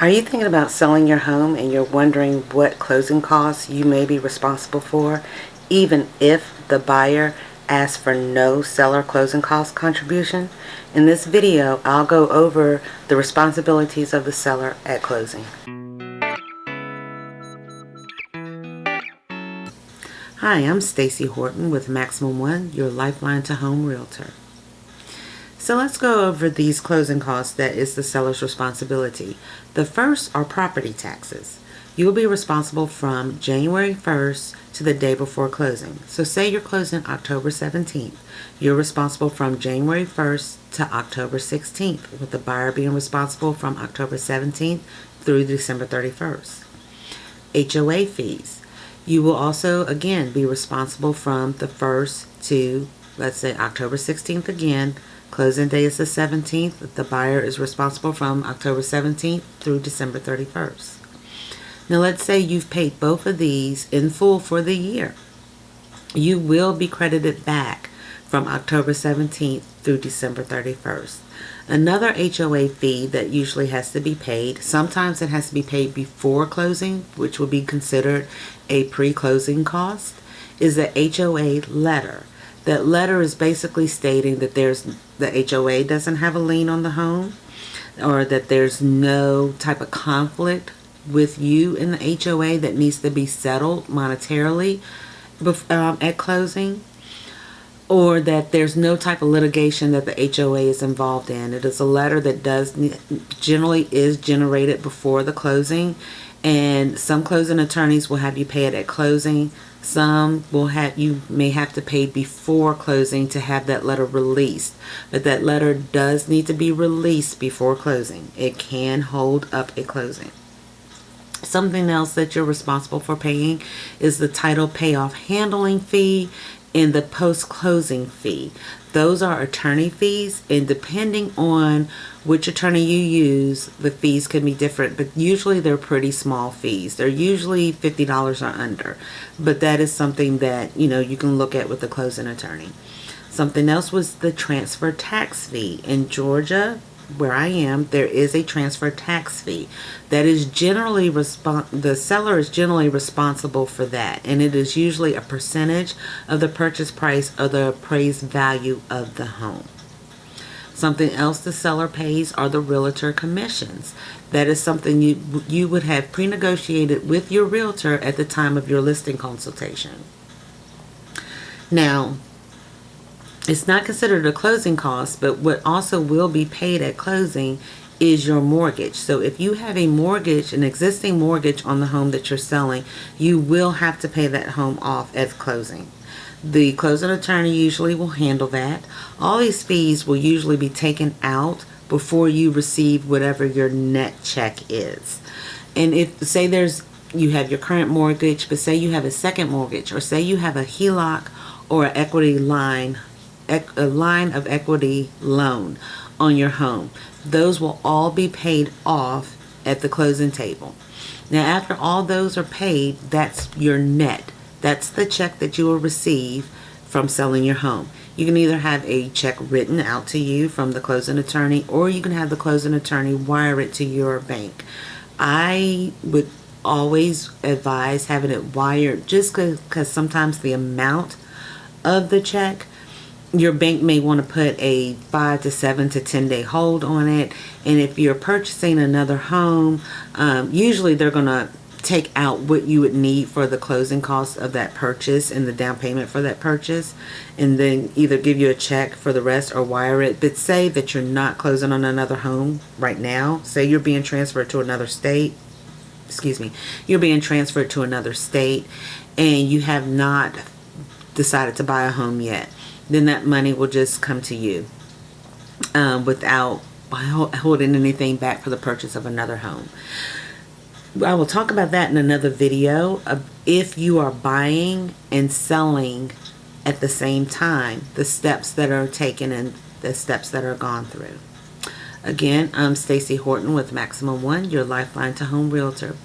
Are you thinking about selling your home and you're wondering what closing costs you may be responsible for, even if the buyer asks for no seller closing cost contribution? In this video, I'll go over the responsibilities of the seller at closing. Hi, I'm Stacy Horton with Maximum One, your lifeline to home realtor. So let's go over these closing costs that is the seller's responsibility. The first are property taxes. You will be responsible from January 1st to the day before closing. So say you're closing October 17th. You're responsible from January 1st to October 16th, with the buyer being responsible from October 17th through December 31st. HOA fees. You will also, again, be responsible from the 1st to, let's say, October 16th again. Closing day is the 17th. The buyer is responsible from October 17th through December 31st. Now let's say you've paid both of these in full for the year. You will be credited back from October 17th through December 31st. Another HOA fee that usually has to be paid, sometimes it has to be paid before closing, which would be considered a pre-closing cost, is the HOA letter. That letter is basically stating that the HOA doesn't have a lien on the home, or that there's no type of conflict with you in the HOA that needs to be settled monetarily at closing, or that there's no type of litigation that the HOA is involved in. It is a letter that generally is generated before the closing, and some closing attorneys will have you pay it at closing. Some you may have to pay before closing to have that letter released, but that letter does need to be released before closing. It can hold up a closing. Something else that you're responsible for paying is the title payoff handling fee and the post-closing fee. Those are attorney fees, and depending on which attorney you use, the fees can be different, but usually they're pretty small fees. They're usually $50 or under, but that is something that you can look at with the closing attorney. Something else was the transfer tax fee. In Georgia, where I am, there is a transfer tax fee that is generally the seller is generally responsible for that, and it is usually a percentage of the purchase price or the appraised value of the home. Something else the seller pays are the realtor commissions. That is something you would have pre-negotiated with your realtor at the time of your listing consultation. Now, it's not considered a closing cost, but what also will be paid at closing is your mortgage. So if you have a mortgage, an existing mortgage on the home that you're selling, you will have to pay that home off at closing. The closing attorney usually will handle that. All these fees will usually be taken out before you receive whatever your net check is. And if, say you have your current mortgage, but say you have a second mortgage, or say you have a HELOC or an equity line, a line of equity loan on your home, those will all be paid off at the closing table. Now, after all those are paid, that's your net. That's the check that you will receive from selling your home. You can either have a check written out to you from the closing attorney, or you can have the closing attorney wire it to your bank. I would always advise having it wired, just because sometimes the amount of the check, your bank may want to put a 5 to 7 to 10 day hold on it. And if you're purchasing another home, usually they're going to take out what you would need for the closing costs of that purchase and the down payment for that purchase, and then either give you a check for the rest or wire it. But say that you're not closing on another home right now. Say you're being transferred to another state. You're being transferred to another state and you have not decided to buy a home yet. Then that money will just come to you without holding anything back for the purchase of another home. I will talk about that in another video. If you are buying and selling at the same time, the steps that are taken and the steps that are gone through. Again, I'm Stacy Horton with Maximum One, your lifeline to home realtor.